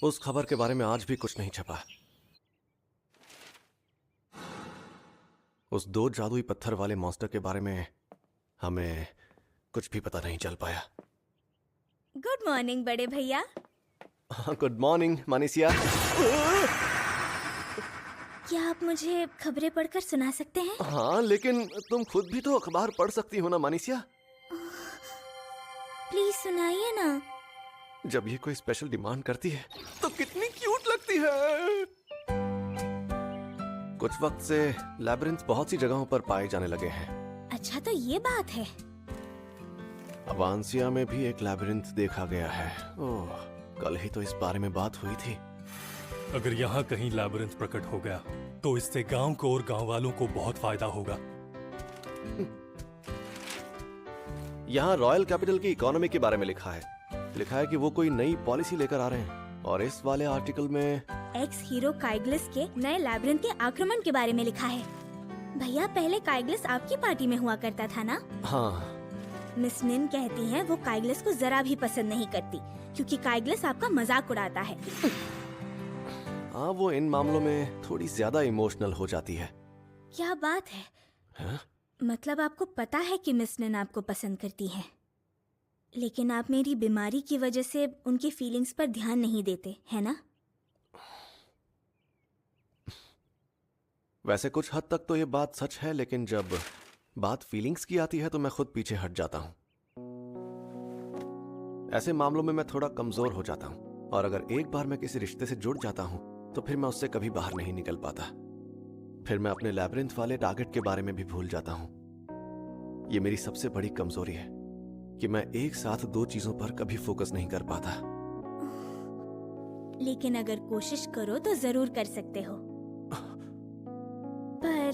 उस खबर के बारे में आज भी कुछ नहीं छपा। उस 2 जादुई पत्थर वाले मॉन्स्टर के बारे में हमें कुछ भी पता नहीं चल पाया। गुड मॉर्निंग बड़े भैया। गुड मॉर्निंग मानिसिया। क्या आप मुझे खबरें पढ़कर सुना सकते हैं? हाँ, लेकिन तुम खुद भी तो अखबार पढ़ सकती हो ना मानिसिया। प्लीज सुनाइए ना। जब ये कोई स्पेशल डिमांड करती है तो कितनी क्यूट लगती है। कुछ वक्त से लैबिरिंथ बहुत सी जगहों पर पाए जाने लगे हैं। अच्छा, तो ये बात है। अवांसिया में भी एक लैबिरिंथ देखा गया है। ओह, कल ही तो इस बारे में बात हुई थी। अगर यहाँ कहीं लैबिरिंथ प्रकट हो गया तो इससे गांव को और गांव वालों को बहुत फायदा होगा। यहाँ रॉयल कैपिटल की इकोनॉमी के बारे में लिखा है कि वो कोई नई पॉलिसी लेकर आ रहे हैं। और इस वाले आर्टिकल में एक्स हीरो काइग्लिस के नए लैबिरिंथ के आक्रमण के बारे में लिखा है। भैया, पहले काइग्लिस आपकी पार्टी में हुआ करता था ना? हाँ। मिस निन कहती हैं वो काइग्लिस को जरा भी पसंद नहीं करती क्योंकि काइग्लिस आपका मजाक उड़ाता है। हाँ, वो इन मामलों में थोड़ी ज्यादा इमोशनल हो जाती है। क्या बात है? हाँ? मतलब आपको पता है कि मिस निन आपको पसंद करती हैं, लेकिन आप मेरी बीमारी की वजह से उनकी फीलिंग्स पर ध्यान नहीं देते, है ना? वैसे कुछ हद तक तो ये बात सच है, लेकिन जब बात फीलिंग्स की आती है तो मैं खुद पीछे हट जाता हूँ। ऐसे मामलों में मैं थोड़ा कमजोर हो जाता हूँ, और अगर एक बार मैं किसी रिश्ते से जुड़ जाता हूँ तो फिर मैं उससे कभी बाहर नहीं निकल पाता। फिर मैं अपने लैबिरिंथ वाले टारगेट के बारे में भी भूल जाता हूँ। ये मेरी सबसे बड़ी कमजोरी है कि मैं एक साथ 2 चीजों पर कभी फोकस नहीं कर पाता। लेकिन अगर कोशिश करो तो जरूर कर सकते हो। पर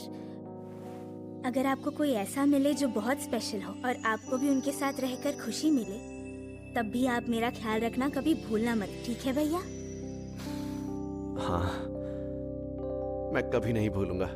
अगर आपको कोई ऐसा मिले जो बहुत स्पेशल हो और आपको भी उनके साथ रहकर खुशी मिले, तब भी आप मेरा ख्याल रखना कभी भूलना मत, ठीक है भैया? हाँ, मैं कभी नहीं भूलूंगा।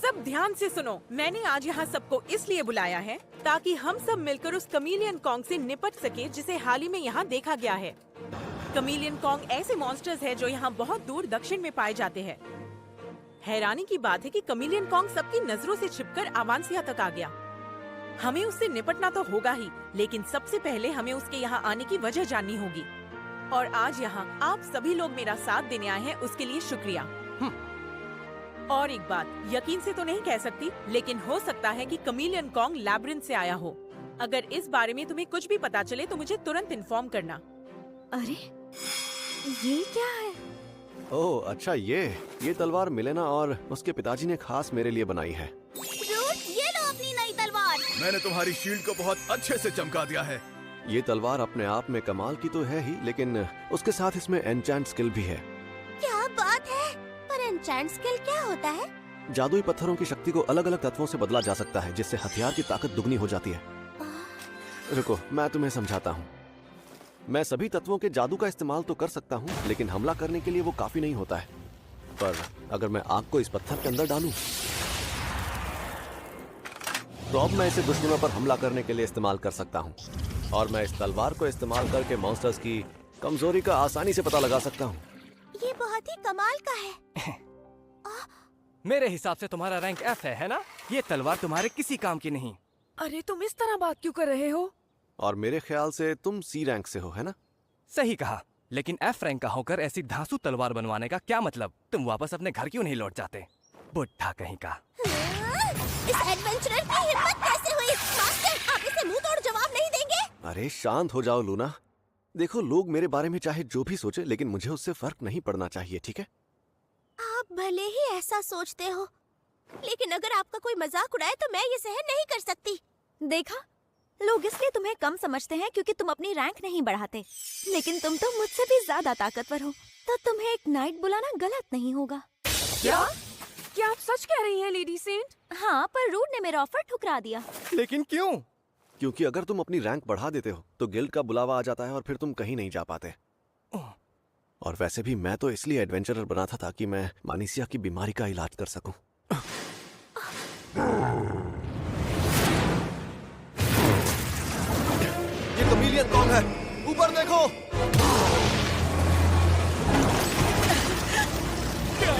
सब ध्यान से सुनो। मैंने आज यहाँ सबको इसलिए बुलाया है ताकि हम सब मिलकर उस कमीलियन कॉन्ग से निपट सके जिसे हाल ही में यहाँ देखा गया है। कमीलियन कॉन्ग ऐसे मॉन्स्टर्स है जो यहाँ बहुत दूर दक्षिण में पाए जाते हैं। हैरानी की बात है कि कमीलियन कॉन्ग सबकी नजरों से छिपकर अवांसिया तक आ गया। हमें उससे निपटना तो होगा ही, लेकिन सबसे पहले हमें उसके यहाँ आने की वजह जाननी होगी। और आज यहाँ आप सभी लोग मेरा साथ देने आए हैं, उसके लिए शुक्रिया। और एक बात, यकीन से तो नहीं कह सकती, लेकिन हो सकता है कि कमीलियन कॉन्ग लैबिरिंथ से आया हो। अगर इस बारे में तुम्हें कुछ भी पता चले तो मुझे तुरंत इन्फॉर्म करना। अरे, ये क्या है? ओह अच्छा, ये तलवार मिलेना और उसके पिताजी ने खास मेरे लिए बनाई है। ब्रूस, ये लो अपनी नई तलवार। मैंने तुम्हारी शील्ड को बहुत अच्छे से चमका दिया है। ये तलवार अपने आप में कमाल की तो है ही, लेकिन उसके साथ इसमें एन्चेंट स्किल भी है। क्या बात है? पर एन्चेंट स्किल क्या होता है? जादुई पत्थरों की शक्ति को अलग अलग तत्वों से बदला जा सकता है, जिससे हथियार की ताकत दुगनी हो जाती है। रुको, मैं तुम्हें समझाता हूँ। मैं सभी तत्वों के जादू का इस्तेमाल तो कर सकता हूँ, लेकिन हमला करने के लिए वो काफी नहीं होता है। पर अगर मैं आग को इस पत्थर के अंदर डालूं, तो अब मैं इसे दुश्मनों पर हमला करने के लिए इस्तेमाल कर सकता हूँ। और मैं इस तलवार को इस्तेमाल करके मॉन्स्टर्स की कमजोरी का आसानी से पता लगा सकता हूँ। ये बहुत ही कमाल का है। मेरे हिसाब से तुम्हारा रैंक F है ना? ये तलवार तुम्हारे किसी काम की नहीं। अरे तुम इस तरह बात क्यों कर रहे हो? और मेरे ख्याल से तुम C रैंक से हो, है ना? सही कहा, लेकिन F रैंक का होकर ऐसी धांसू तलवार बनवाने का क्या मतलब? तुम वापस अपने घर क्यों नहीं लौट जाते? बुढ़ा कहीं का। इस एडवेंचरर की हिम्मत कैसे हुई? मास्टर, आप इसे मुंह तोड़ जवाब नहीं देंगे? अरे शांत हो जाओ लूना। देखो, लोग मेरे बारे में चाहे जो भी सोचे, लेकिन मुझे उससे फर्क नहीं पड़ना चाहिए, ठीक है? आप भले ही ऐसा सोचते हो, लेकिन अगर आपका कोई मजाक उड़ाए तो मैं ये सहन नहीं कर सकती। देखा, लोग इसलिए तुम्हें कम समझते हैं क्योंकि तुम अपनी रैंक नहीं बढ़ाते, लेकिन तुम तो मुझसे भी ज्यादा ताकतवर हो, तो तुम्हें एक नाइट बुलाना गलत नहीं होगा। क्या? क्या आप सच कह रही हैं, लेडी सेंट? हाँ, पर रूड ने मेरा ऑफर ठुकरा दिया। लेकिन क्यों? क्योंकि अगर तुम अपनी रैंक बढ़ा देते हो तो गिल्ड का बुलावा आ जाता है और फिर तुम कहीं नहीं जा पाते। और वैसे भी मैं तो इसलिए एडवेंचरर बना था ताकि मैं मानिसिया की बीमारी का इलाज कर सकूं। ये कमीलियन कौन है? ऊपर देखो। ये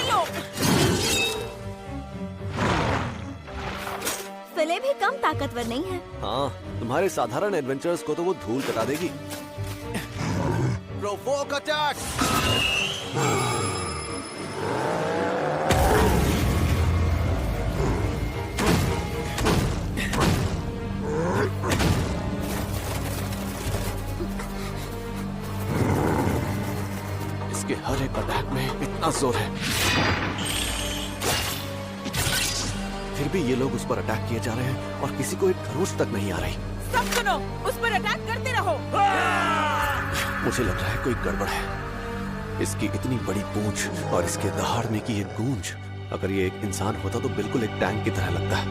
लो। फिले भी कम ताकतवर नहीं है। हाँ, तुम्हारे साधारण एडवेंचर्स को तो वो धूल चटा देगी। Provoke attack. इसके हर एक अटैक में इतना जोर है, फिर भी ये लोग उस पर अटैक किए जा रहे हैं और किसी को एक खरोच तक नहीं आ रही। सब सुनो, उस पर अटैक करते रहो। मुझे लग रहा है कोई गड़बड़ है। इसकी इतनी बड़ी पूंछ और इसके दहाड़ने की ये गूंज, अगर ये एक इंसान होता तो बिल्कुल एक टैंक की तरह लगता है।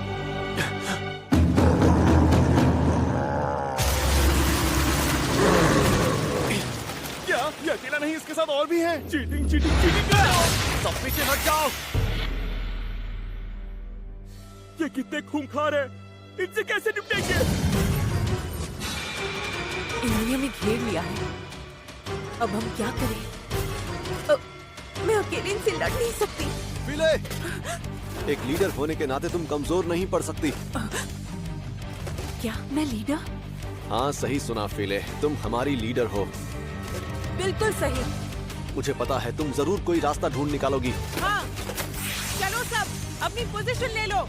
क्या ये अकेला नहीं, इसके साथ और भी हैं? चीटिंग चीटिंग चीटिंग कर! सब पीछे हट जाओ। ये कितने खूंखार है, इनसे कैसे निपटेंगे? इन्होंने हमें घेर लिया है। अब हम क्या करें? मैं अकेले इनसे लड़ नहीं सकती। फिले, एक लीडर होने के नाते तुम कमजोर नहीं पड़ सकती। क्या मैं लीडर? हाँ, सही सुना फिले, तुम हमारी लीडर हो। बिल्कुल सही। मुझे पता है तुम जरूर कोई रास्ता ढूंढ निकालोगी। हाँ, चलो सब अपनी पोजीशन ले लो।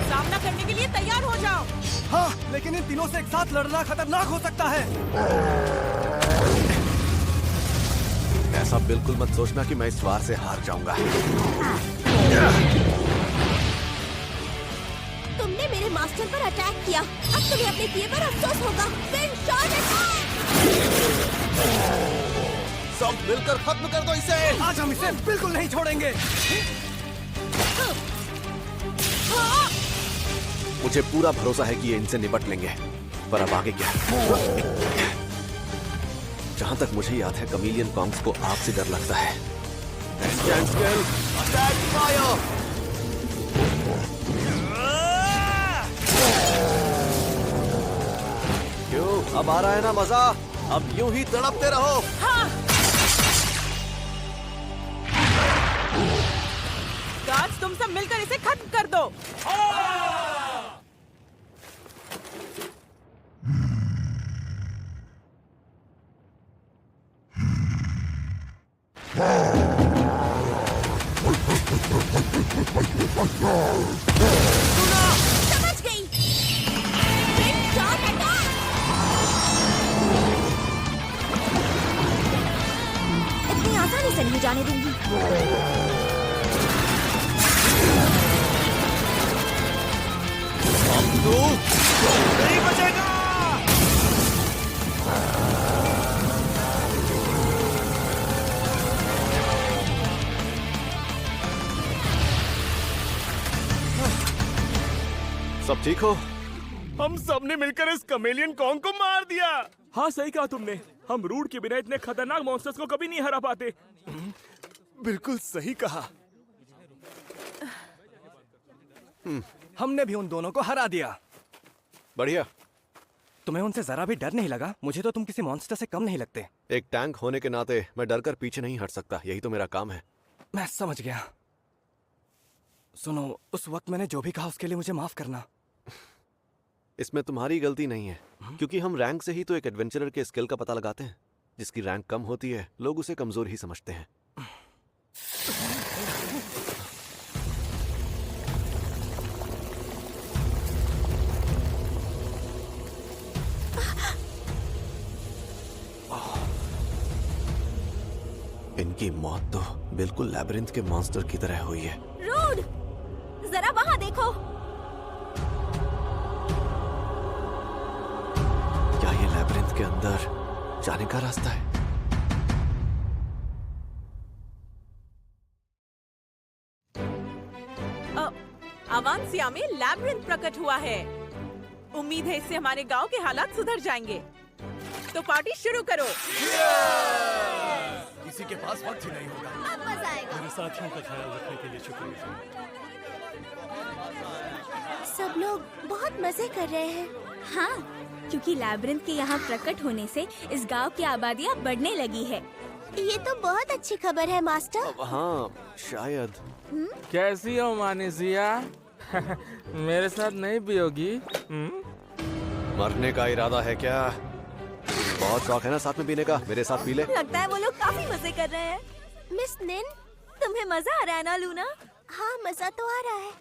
सामना करने के लिए तैयार हो जाओ। हाँ, लेकिन इन तीनों से एक साथ लड़ना खतरनाक हो सकता है। ऐसा बिल्कुल मत सोचना कि मैं इस वार से हार जाऊंगा। तुमने मेरे मास्टर पर अटैक किया, अब तुम्हें अपने किए पर अफसोस होगा। Wind attack! सब मिलकर खत्म कर दो इसे। आज हम इसे बिल्कुल नहीं छोड़ेंगे। मुझे पूरा भरोसा है कि ये इनसे निपट लेंगे, पर अब आगे क्या? जहां तक मुझे याद है, कमीलियन कॉन्ग्स को आग से डर लगता है। Attack fire. क्यों, अब आ रहा है ना मजा? अब यूं ही तड़पते रहो। हाँ। गार्ड्स, तुम सब मिलकर इसे खत्म कर दो। समझ गई। Wind shot attack! इतनी आसानी से नहीं जाने दूंगी। नहीं बचेगा। सब ठीक हो? हम सब ने मिलकर इस कमेलियन कॉन्ग को मार दिया। हाँ सही कहा तुमने, हम रूड के बिना इतने खतरनाक मॉन्स्टर्स को कभी नहीं हरा पाते। बिल्कुल सही कहा। हमने भी उन दोनों को हरा दिया। बढ़िया। तुम्हें उनसे जरा भी डर नहीं लगा? मुझे तो तुम किसी मॉन्स्टर से कम नहीं लगते। एक टैंक होने के नाते मैं डर कर पीछे नहीं हट सकता, यही तो मेरा काम है। मैं समझ गया। सुनो, उस वक्त मैंने जो भी कहा उसके लिए मुझे माफ करना। इसमें तुम्हारी गलती नहीं है, क्योंकि हम रैंक से ही तो एक एडवेंचरर के स्किल का पता लगाते हैं। जिसकी रैंक कम होती है लोग उसे कमजोर ही समझते हैं। इनकी मौत तो बिल्कुल लैबिरिंथ के मॉन्स्टर की तरह हुई है। रूड, जरा वहाँ देखो। क्या ये लैबिरिंथ के अंदर जाने का रास्ता है? अवांसिया में लैब्रिंथ प्रकट हुआ है। उम्मीद है इससे हमारे गांव के हालात सुधर जाएंगे। तो पार्टी शुरू करो। किसी के पास वक्त ही नहीं होगा। अब मजा आएगा। मेरे साथियों का ख्याल रखने के लिए शुक्रिया। सब लोग बहुत मजे कर रहे हैं। हाँ, क्योंकि लैब्रिंथ के यहाँ प्रकट होने से इस गांव की आबादियाँ बढ़ने लगी है। ये तो बहुत अच्छी खबर है मास्टर। हाँ शायद। कैसी हो मानिसिया? मेरे साथ नहीं पियोगी? मरने का इरादा है क्या? बहुत शौक है ना साथ में पीने का, मेरे साथ पी ले। लगता है वो लोग काफी मजे कर रहे हैं। मिस निन, तुम्हें मजा आ रहा है ना लूना? हाँ मजा तो आ रहा है,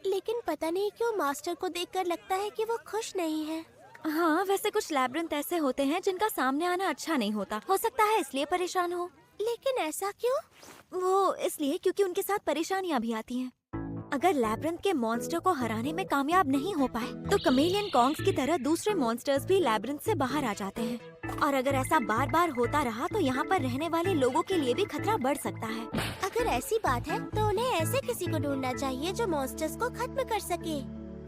लेकिन पता नहीं क्यों मास्टर को देखकर लगता है कि वो खुश नहीं है। हाँ, वैसे कुछ लैब्रिंथ ऐसे होते हैं जिनका सामने आना अच्छा नहीं होता। हो सकता है इसलिए परेशान हो। लेकिन ऐसा क्यों? वो इसलिए क्योंकि उनके साथ परेशानियाँ भी आती हैं। अगर लैब्रिंथ के मॉन्स्टर को हराने में कामयाब नहीं हो पाए तो कमेलियन कॉन्ग्स की तरह दूसरे मॉन्स्टर्स भी लैब्रिंथ से बाहर आ जाते हैं। और अगर ऐसा बार बार होता रहा तो यहाँ पर रहने वाले लोगों के लिए भी खतरा बढ़ सकता है। अगर ऐसी बात है तो उन्हें ऐसे किसी को ढूंढना चाहिए जो मॉन्स्टर्स को खत्म कर सके।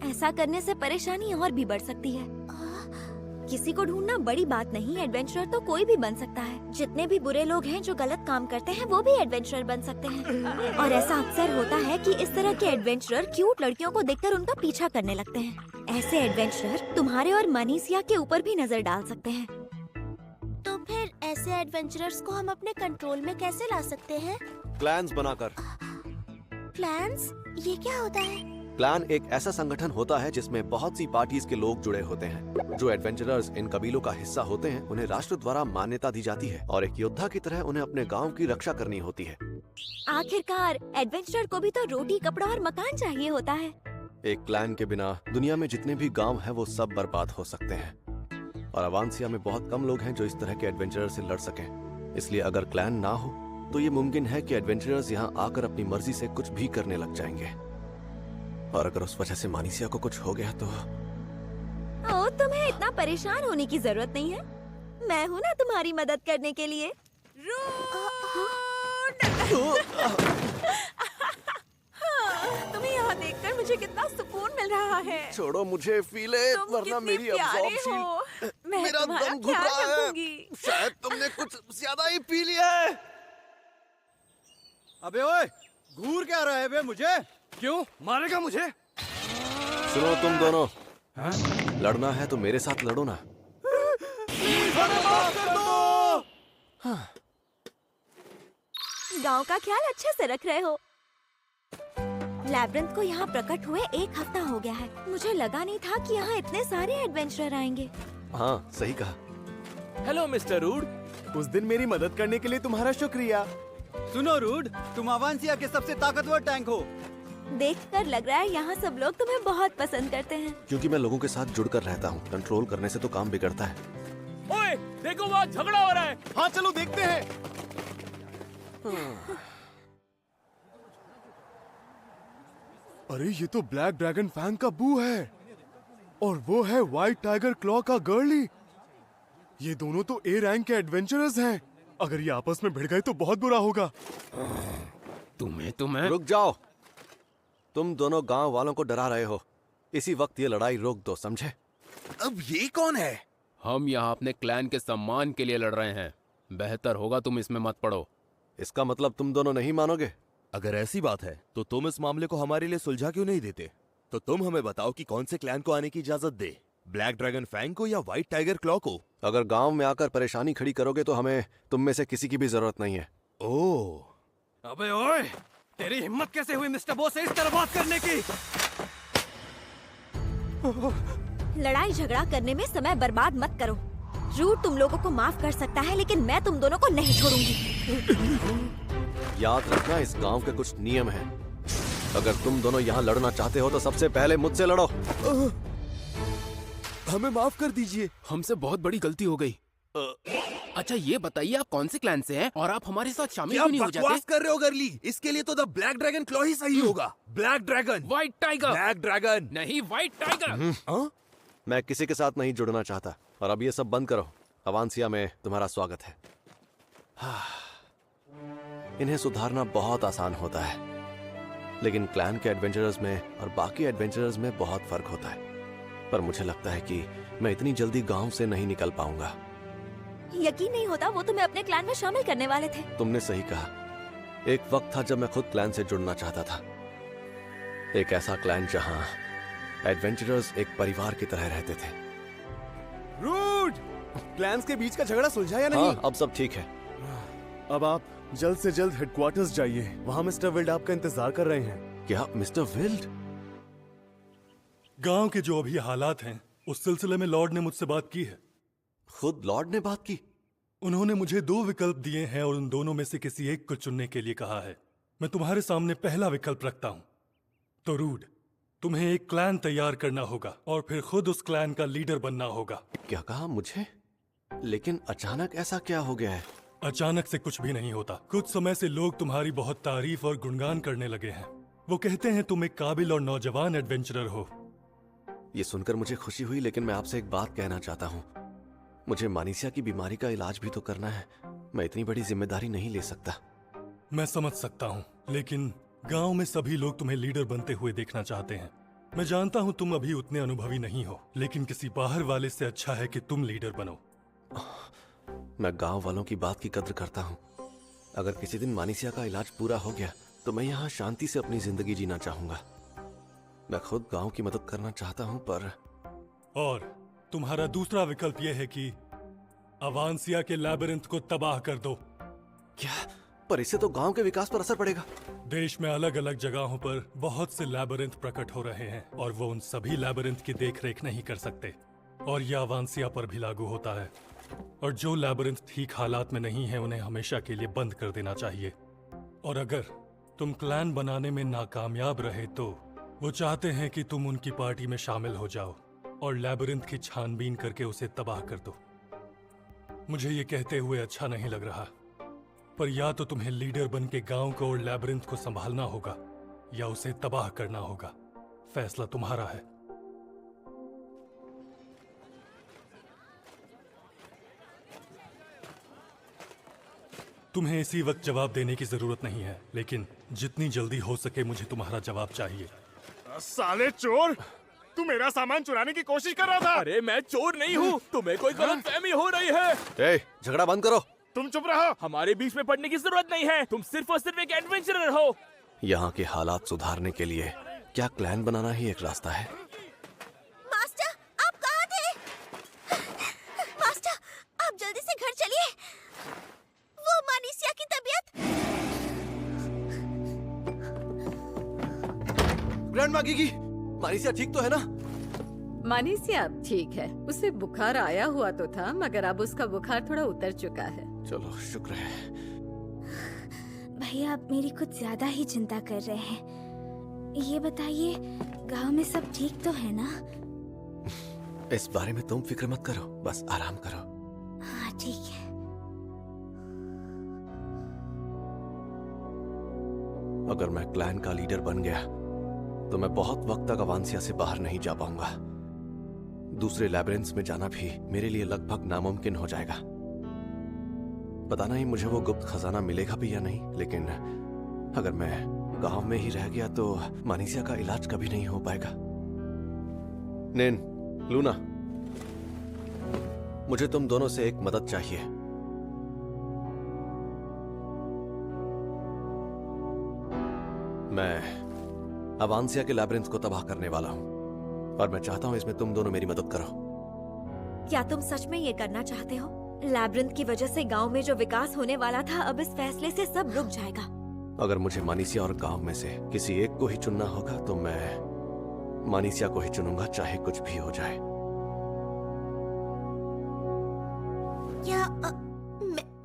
ऐसा करने से परेशानी और भी बढ़ सकती है। किसी को ढूंढना बड़ी बात नहीं, एडवेंचरर तो कोई भी बन सकता है। जितने भी बुरे लोग हैं जो गलत काम करते हैं वो भी एडवेंचरर बन सकते हैं। और ऐसा अक्सर होता है कि इस तरह के एडवेंचरर क्यूट लड़कियों को देखकर उनका पीछा करने लगते हैं। ऐसे एडवेंचरर तुम्हारे और मनीषिया के ऊपर भी नजर डाल सकते हैं। तो फिर ऐसे एडवेंचरर्स को हम अपने कंट्रोल में कैसे ला सकते हैं? क्लैन्स बनाकर। प्लान्स? ये क्या होता है? क्लैन एक ऐसा संगठन होता है जिसमें बहुत सी पार्टीज के लोग जुड़े होते हैं। जो एडवेंचरर्स इन कबीलों का हिस्सा होते हैं उन्हें राष्ट्र द्वारा मान्यता दी जाती है और एक योद्धा की तरह उन्हें अपने गांव की रक्षा करनी होती है। आखिरकार एडवेंचरर को भी तो रोटी, कपड़ा और मकान चाहिए होता है। एक क्लैन के बिना दुनिया में जितने भी गांव हैं वो सब बर्बाद हो सकते हैं और अवांसिया में बहुत कम लोग हैं जो इस तरह के एडवेंचरर से लड़ सकें। इसलिए अगर क्लैन ना हो तो ये मुमकिन है कि एडवेंचरर्स यहाँ आकर अपनी मर्जी से कुछ भी करने लग जाएंगे। और अगर उस वजह से मानिसिया को कुछ हो गया तो ओ, तुम्हें इतना परेशान होने की जरूरत नहीं है। मैं हूँ ना तुम्हारी मदद करने के लिए। तुम्हें यहाँ देखकर मुझे कितना सुकून मिल रहा है। छोड़ो मुझे फीले, तुम वरना कितने मेरी प्यारे अब्जॉर्प्शन हो। मैं मेरा तुम्हारा दम घुट ख्याल रहा है। रखूंगी। शायद तुमने कुछ ज्यादा ही पी लिया है। अबे ओए, घूर क्या रहा है बे मुझे? क्यों मारेगा मुझे? सुनो तुम दोनों, लड़ना है तो मेरे साथ लड़ो ना। गांव का ख्याल अच्छे से रख रहे हो। लैब्रिंथ को यहाँ प्रकट हुए 1 हफ्ता हो गया है। मुझे लगा नहीं था कि यहाँ इतने सारे एडवेंचरर आएंगे। हाँ सही कहा। हेलो मिस्टर रूड, उस दिन मेरी मदद करने के लिए तुम्हारा शुक्रिया। सुनो रूड, तुम अवांसिया के सबसे ताकतवर टैंक हो। देखकर लग रहा है यहाँ सब लोग तुम्हें बहुत पसंद करते हैं। क्योंकि मैं लोगों के साथ जुड़कर रहता हूँ। कंट्रोल करने से तो काम बिगड़ता है। ओए, देखो वहाँ झगड़ा हो रहा है। हाँ चलो देखते हैं। अरे ये तो ब्लैक ड्रैगन फैंग का बू है और वो है व्हाइट टाइगर क्लॉ का गर्ली। ये दोनों तो ए रैंक के एडवेंचरर्स हैं। अगर ये आपस में भिड़ गए तो बहुत बुरा होगा। तुम्हें रुक जाओ, तुम दोनों गांव वालों को डरा रहे हो। इसी वक्त ये लड़ाई रोक दो, समझे? अब ये कौन है? हम यहाँ अपने क्लैन के सम्मान के लिए लड़ रहे हैं। बेहतर होगा तुम इसमें मत पड़ो। इसका मतलब तुम दोनों नहीं मानोगे? अगर ऐसी बात है तो तुम इस मामले को हमारे लिए सुलझा क्यों नहीं देते? तो तुम हमें बताओ कि कौन से क्लैन को आने की इजाजत दे, ब्लैक ड्रैगन फैंग को या व्हाइट टाइगर क्लॉ को? अगर गांव में आकर परेशानी खड़ी करोगे तो हमें तुम में से किसी की भी जरूरत नहीं है। ओह, अबे ओए, तेरी हिम्मत कैसे हुई मिस्टर बो से इस तरह बात करने की? लड़ाई झगड़ा करने में समय बर्बाद मत करो। रूड तुम लोगों को माफ कर सकता है, लेकिन मैं तुम दोनों को नहीं छोड़ूंगी। याद रखना, इस गांव के कुछ नियम हैं। अगर तुम दोनों यहाँ लड़ना चाहते हो तो सबसे पहले मुझसे लड़ो। हमें माफ कर दीजिए, हमसे बहुत बड़ी गलती हो गई। अच्छा ये बताइए आप कौन से क्लैन से हैं और आप हमारे साथ शामिल क्यों नहीं हो जाते? बकवास कर रहे हो गर्ली? इसके लिए तो द ब्लैक ड्रैगन क्लॉ ही सही होगा। Black dragon, white tiger, black dragon नहीं व्हाइट टाइगर। हाँ? मैं किसी के साथ नहीं जुड़ना चाहता, और अब ये सब बंद करो। अवांसिया में तुम्हारा स्वागत है। इन्हें सुधारना बहुत आसान होता है, लेकिन क्लैन के एडवेंचरर्स में और बाकी एडवेंचरर्स में बहुत फर्क होता है। पर मुझे लगता है कि मैं इतनी जल्दी गांव से नहीं निकल पाऊंगा। यकीन नहीं होता वो तुम्हें अपने क्लैन में शामिल करने वाले थे। तुमने सही कहा। एक वक्त था जब मैं खुद क्लैन से जुड़ना चाहता था। एक ऐसा क्लैन जहां एडवेंचरर्स एक परिवार की तरह रहते थे। रूड, क्लैंस के बीच का झगड़ा सुलझा या नहीं? हाँ, अब सब ठीक है। अब आप जल्द से जल्द हेडक्वार्टर्स जाइए। वहाँ मिस्टर विल्ड आपका इंतजार कर रहे हैं। क्या मिस्टर विल्ड? गांव के जो अभी हालात हैं उस सिलसिले में लॉर्ड ने मुझसे बात की है। खुद लॉर्ड ने बात की? उन्होंने मुझे 2 विकल्प दिए हैं और उन दोनों में से किसी एक को चुनने के लिए कहा है। मैं तुम्हारे सामने पहला विकल्प रखता हूं। तो रूड, तुम्हें एक क्लैन तैयार करना होगा और फिर खुद उस क्लैन का लीडर बनना होगा। क्या कहा मुझे? लेकिन अचानक ऐसा क्या हो गया है? अचानक से कुछ भी नहीं होता। कुछ समय से लोग तुम्हारी बहुत तारीफ और गुणगान करने लगे हैं। वो कहते हैं तुम एक काबिल और नौजवान एडवेंचरर हो। ये सुनकर मुझे खुशी हुई, लेकिन मैं आपसे एक बात कहना चाहता हूँ। मुझे मानिसिया की बीमारी का इलाज भी तो करना है। मैं इतनी बड़ी जिम्मेदारी नहीं ले सकता। मैं समझ सकता हूँ, लेकिन गांव में सभी लोग तुम्हें लीडर बनते हुए देखना चाहते हैं। मैं जानता हूँ तुम अभी उतने अनुभवी नहीं हो, लेकिन किसी बाहर वाले से अच्छा है कि तुम लीडर बनो। मैं गांव वालों की बात की कद्र करता हूँ। अगर किसी दिन मानिसिया का इलाज पूरा हो गया तो मैं यहाँ शांति से अपनी जिंदगी जीना चाहूंगा। मैं खुद गांव की मदद करना चाहता हूँ, पर और तुम्हारा दूसरा विकल्प यह है कि अवांसिया के लैबिरिंथ को तबाह कर दो। क्या? पर इससे तो गांव के विकास पर असर पड़ेगा। देश में अलग अलग जगहों पर बहुत से लैबिरिंथ प्रकट हो रहे हैं और वो उन सभी लैबिरिंथ की देखरेख नहीं कर सकते, और यह अवांसिया पर भी लागू होता है। और जो लैबिरिंथ ठीक हालात में नहीं है उन्हें हमेशा के लिए बंद कर देना चाहिए। और अगर तुम क्लैन बनाने में नाकामयाब रहे तो वो चाहते हैं कि तुम उनकी पार्टी में शामिल हो जाओ और लैबिरिंथ की छानबीन करके उसे तबाह कर दो। मुझे ये कहते हुए अच्छा नहीं लग रहा, पर या तो तुम्हें लीडर बन के गांव को और लैबिरिंथ को संभालना होगा या उसे तबाह करना होगा। फैसला तुम्हारा है। तुम्हें इसी वक्त जवाब देने की जरूरत नहीं है, लेकिन जितनी जल्दी हो सके मुझे तुम्हारा जवाब चाहिए। साले चोर, तू मेरा सामान चुराने की कोशिश कर रहा था। अरे मैं चोर नहीं हूँ, तुम्हें कोई गलतफहमी हो रही है। ए, झगड़ा बंद करो। तुम चुप रहो। हमारे बीच में पड़ने की जरूरत नहीं है। तुम सिर्फ और सिर्फ एक एडवेंचरर हो। यहाँ के हालात सुधारने के लिए क्या क्लैन बनाना ही एक रास्ता है? मास्टर, आप कहाँ थे? मास्टर, आप जल्दी से घर चलिए। वो मानिसिया की तबीयत। ग्रैंडमा गिगी, मानिसिया ठीक तो है ना? मानिसिया अब ठीक है। उसे बुखार आया हुआ तो था, मगर अब उसका बुखार थोड़ा उतर चुका है। चलो शुक्र है। भैया आप मेरी कुछ ज्यादा ही चिंता कर रहे हैं। ये बताइए, गांव में सब ठीक तो है ना? इस बारे में तुम फिक्र मत करो, बस आराम करो। हाँ ठीक है। अगर मैं क्लैन का लीडर बन गया तो मैं बहुत वक्त तक अवांसिया से बाहर नहीं जा पाऊंगा। दूसरे लैबिरिंथ्स में जाना भी मेरे लिए लगभग नामुमकिन हो जाएगा। पता नहीं मुझे वो गुप्त खजाना मिलेगा भी या नहीं, लेकिन अगर मैं गांव में ही रह गया तो मानिसिया का इलाज कभी नहीं हो पाएगा। नेन, लूना, मुझे तुम दोनों से एक मदद चाहिए। मैं अवांसिया के लैब्रिंथ को तबाह करने वाला हूं और मैं चाहता हूं इसमें तुम दोनों मेरी मदद करो। क्या तुम सच में ये करना चाहते हो? लैब्रिंथ की वजह से गांव में जो विकास होने वाला था, अब इस फैसले से सब रुक जाएगा। अगर मुझे मानीसिया और गांव में से किसी एक को ही चुनना होगा तो मैं मानीसिया को ही चुनूंगा, चाहे कुछ भी हो जाए। क्या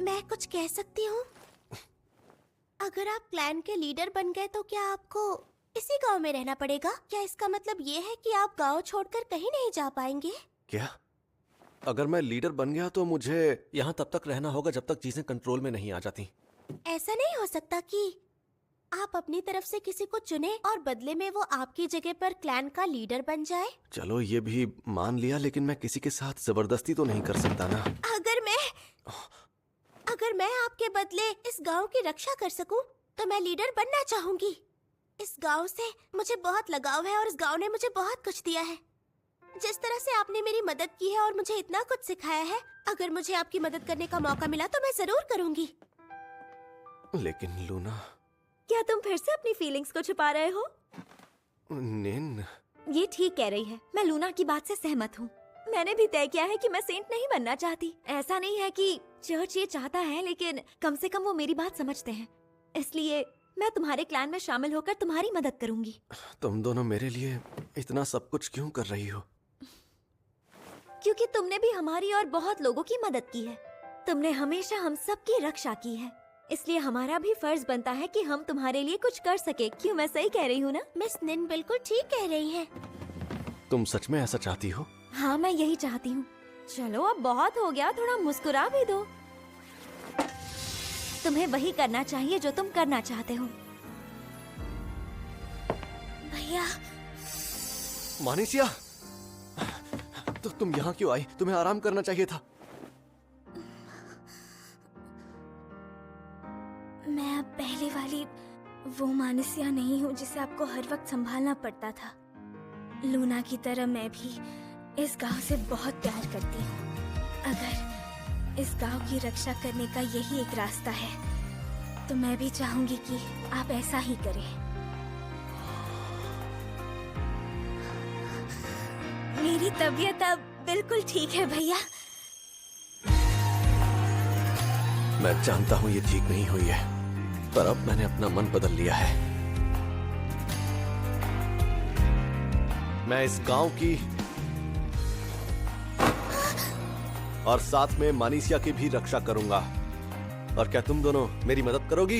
मैं कुछ कह सकती हूँ? अगर आप क्लैन के लीडर बन गए तो क्या आपको इसी गांव में रहना पड़ेगा? क्या इसका मतलब ये है कि आप गांव छोड़कर कहीं नहीं जा पाएंगे? क्या? अगर मैं लीडर बन गया तो मुझे यहाँ तब तक रहना होगा जब तक चीजें कंट्रोल में नहीं आ जाती। ऐसा नहीं हो सकता कि आप अपनी तरफ से किसी को चुने और बदले में वो आपकी जगह पर क्लैन का लीडर बन जाए। चलो ये भी मान लिया, लेकिन मैं किसी के साथ जबरदस्ती तो नहीं कर सकता ना। अगर मैं आपके बदले इस गांव की रक्षा कर सकूं, तो मैं लीडर बनना चाहूंगी। इस गांव से मुझे बहुत लगाव है और इस गांव ने मुझे बहुत कुछ दिया है। जिस तरह से आपने मेरी मदद की है और मुझे इतना कुछ सिखाया है, अगर मुझे आपकी मदद करने का मौका मिला तो मैं जरूर करूंगी। लेकिन लूना, क्या तुम फिर से अपनी फीलिंग्स को छुपा रहे हो? नेन, ये ठीक कह रही है। मैं लूना की बात से सहमत हूँ। मैंने भी तय किया है कि मैं सेंट नहीं बनना चाहती। ऐसा नहीं है कि चर्च ये चाहता है, लेकिन कम से कम वो मेरी बात समझते हैं। इसलिए मैं तुम्हारे क्लैन में शामिल होकर तुम्हारी मदद करूंगी। तुम दोनों मेरे लिए इतना सब कुछ क्यों कर रही हो? क्योंकि तुमने भी हमारी और बहुत लोगों की मदद की है। तुमने हमेशा हम सब की रक्षा की है, इसलिए हमारा भी फर्ज बनता है कि हम तुम्हारे लिए कुछ कर सके। क्यों मैं सही कह रही हूँ ना? मिस निन बिल्कुल ठीक कह रही है। तुम सच में ऐसा चाहती हो? हाँ, मैं यही चाहती हूँ। चलो अब बहुत हो गया, थोड़ा मुस्कुरा भी दो। तुम्हें वही करना चाहिए जो तुम करना चाहते हो। भैया। मानीसिया, तो तुम यहाँ क्यों आई? तुम्हें आराम करना चाहिए था। मैं अब पहले वाली वो मानीसिया नहीं हूँ जिसे आपको हर वक्त संभालना पड़ता था। लूना की तरह मैं भी इस गांव से बहुत प्यार करती हूँ। अगर इस गांव की रक्षा करने का यही एक रास्ता है, तो मैं भी चाहूंगी कि आप ऐसा ही करें। मेरी तबीयत अब बिल्कुल ठीक है भैया। मैं जानता हूँ ये ठीक नहीं हुई है, पर अब मैंने अपना मन बदल लिया है। मैं इस गांव की और साथ में मानीसिया की भी रक्षा करूंगा। और क्या तुम दोनों मेरी मदद करोगी?